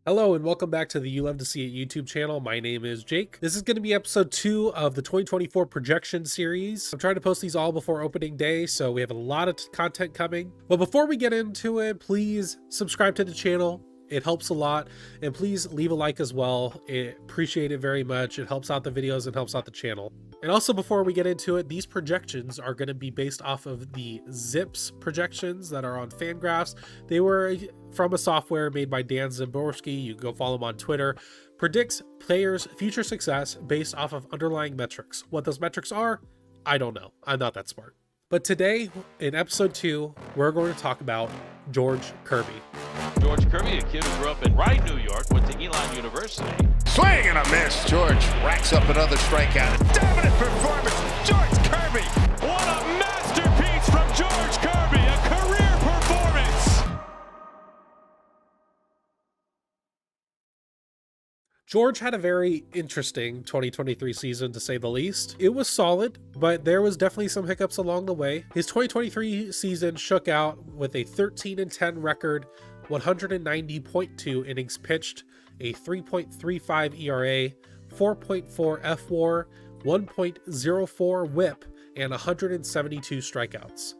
Hello and welcome back to the You Love to See It YouTube channel. My name is Jake. This is going to be episode 2 of the 2024 projection series. I'm trying to post these all before opening day, so we have a lot of content coming. But before we get into it, please subscribe to the channel. It helps a lot, and please leave a like as well. I appreciate it very much. It helps out the videos and helps out the channel. And also, before we get into it, these projections are going to be based off of the Zips projections that are on Fangraphs. They were from a software made by Dan Szymborski. You can go follow him on Twitter. Predicts players' future success based off of underlying metrics. What those metrics are, I don't know. I'm not that smart. But today, in episode 2, we're going to talk about George Kirby. George Kirby, a kid who grew up in Rye, New York, went to Elon University. Swing and a miss. George racks up another strikeout. Dominant performance. George Kirby. What a masterpiece from George Kirby, a career performance. George had a very interesting 2023 season, to say the least. It was solid, but there was definitely some hiccups along the way. His 2023 season shook out with a 13-10 record, 190.2 innings pitched, a 3.35 ERA, 4.4 FWAR, 1.04 WHIP, and 172 strikeouts.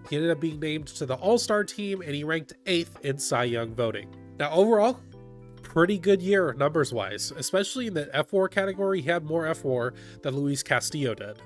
He ended up being named to the All-Star team, and he ranked 8th in Cy Young voting. Now, overall, pretty good year numbers-wise, especially in the FWAR category. He had more FWAR than Luis Castillo did.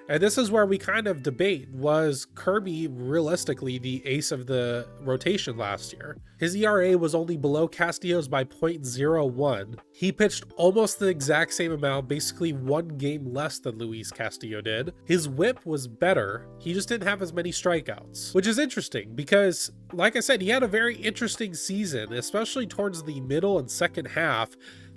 And this is where we kind of debate, was Kirby realistically the ace of the rotation last year? His ERA was only below Castillo's by 0.01. He pitched almost the exact same amount, basically one game less than Luis Castillo did. His whip was better, he just didn't have as many strikeouts, which is interesting because, like I said, he had a very interesting season, especially towards the middle and second half.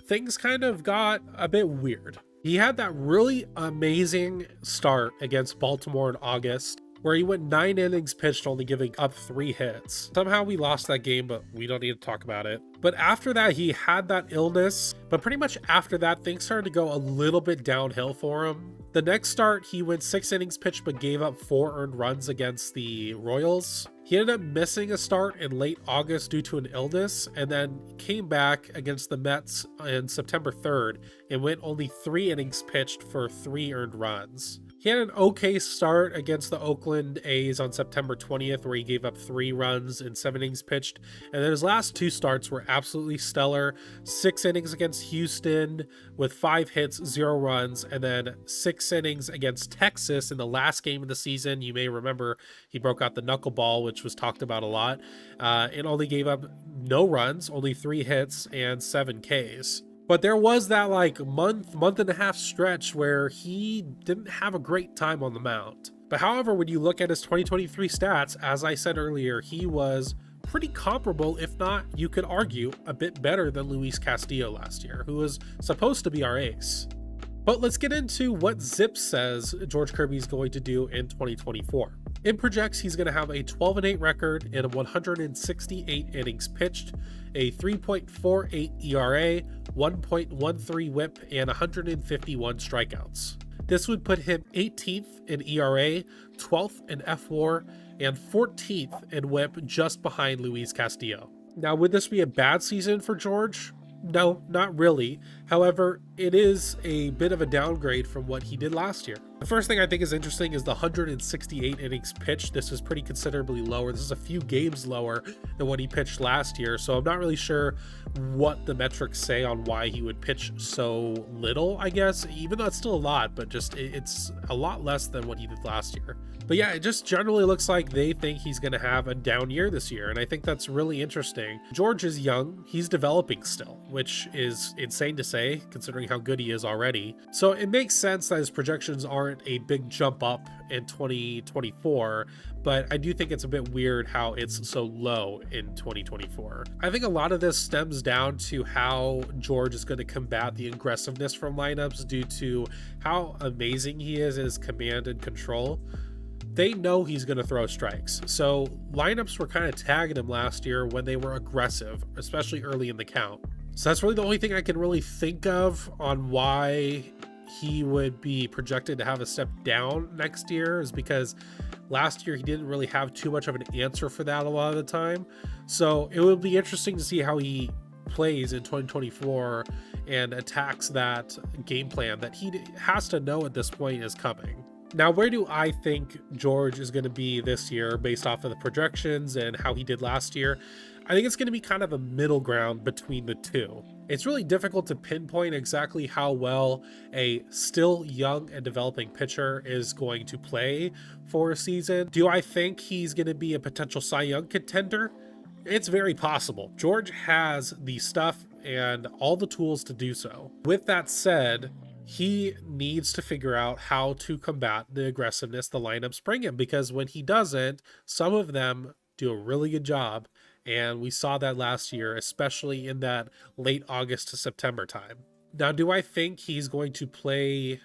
Things kind of got a bit weird. He had that really amazing start against Baltimore in August, where he went 9 innings pitched, only giving up 3 hits. Somehow we lost that game, but we don't need to talk about it. But after that, he had that illness, but pretty much after that, things started to go a little bit downhill for him. The next start, he went 6 innings pitched, but gave up 4 earned runs against the Royals. He ended up missing a start in late August due to an illness, and then came back against the Mets on September 3rd and went only 3 innings pitched for 3 earned runs. He had an okay start against the Oakland A's on September 20th, where he gave up 3 runs in 7 innings pitched, and then his last 2 starts were absolutely stellar. 6 innings against Houston with 5 hits, 0 runs, and then 6 innings against Texas in the last game of the season. You may remember he broke out the knuckleball, which was talked about a lot, and only gave up no runs, only 3 hits and 7 Ks. But there was that month and a half stretch where he didn't have a great time on the mound. But however, when you look at his 2023 stats, as I said earlier, he was pretty comparable, if not, you could argue, a bit better than Luis Castillo last year, who was supposed to be our ace. But let's get into what Zip says George Kirby is going to do in 2024. It projects he's going to have a 12-8 record in 168 innings pitched, a 3.48 ERA, 1.13 WHIP, and 151 strikeouts. This would put him 18th in ERA, 12th in FWAR, and 14th in WHIP, just behind Luis Castillo. Now, would this be a bad season for George? No, not really. However, it is a bit of a downgrade from what he did last year. The first thing I think is interesting is the 168 innings pitched. This is pretty considerably lower. This is a few games lower than what he pitched last year. So I'm not really sure what the metrics say on why he would pitch so little, I guess, even though it's still a lot, but just it's a lot less than what he did last year. But yeah, it just generally looks like they think he's going to have a down year this year, and I think that's really interesting. George is young, he's developing still, which is insane to say considering how good he is already. So it makes sense that his projections aren't a big jump up in 2024, but I do think it's a bit weird how it's so low in 2024. I think a lot of this stems down to how George is going to combat the aggressiveness from lineups due to how amazing he is in his command and control. They know he's going to throw strikes. So lineups were kind of tagging him last year when they were aggressive, especially early in the count. So that's really the only thing I can really think of on why he would be projected to have a step down next year, is because last year he didn't really have too much of an answer for that a lot of the time. So it will be interesting to see how he plays in 2024 and attacks that game plan that he has to know at this point is coming. Now, where do I think George is going to be this year based off of the projections and how he did last year? I think it's going to be kind of a middle ground between the two. It's really difficult to pinpoint exactly how well a still young and developing pitcher is going to play for a season. Do I think he's going to be a potential Cy Young contender? It's very possible. George has the stuff and all the tools to do so. With that said, he needs to figure out how to combat the aggressiveness the lineups bring him, because when he doesn't, some of them do a really good job. And we saw that last year, especially in that late August to September time. Now, do I think he's going to play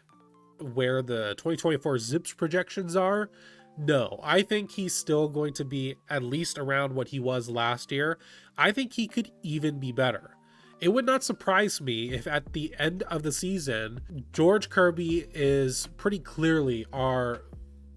where the 2024 Zips projections are? No, I think he's still going to be at least around what he was last year. I think he could even be better. It would not surprise me if at the end of the season, George Kirby is pretty clearly our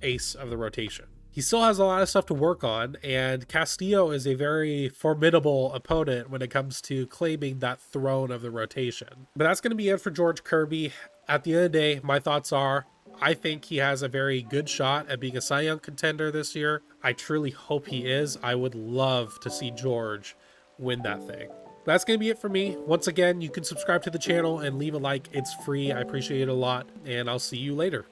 ace of the rotation. He still has a lot of stuff to work on, and Castillo is a very formidable opponent when it comes to claiming that throne of the rotation. But that's going to be it for George Kirby. At the end of the day, my thoughts are, I think he has a very good shot at being a Cy Young contender this year. I truly hope he is. I would love to see George win that thing. That's going to be it for me. Once again, you can subscribe to the channel and leave a like. It's free. I appreciate it a lot, and I'll see you later.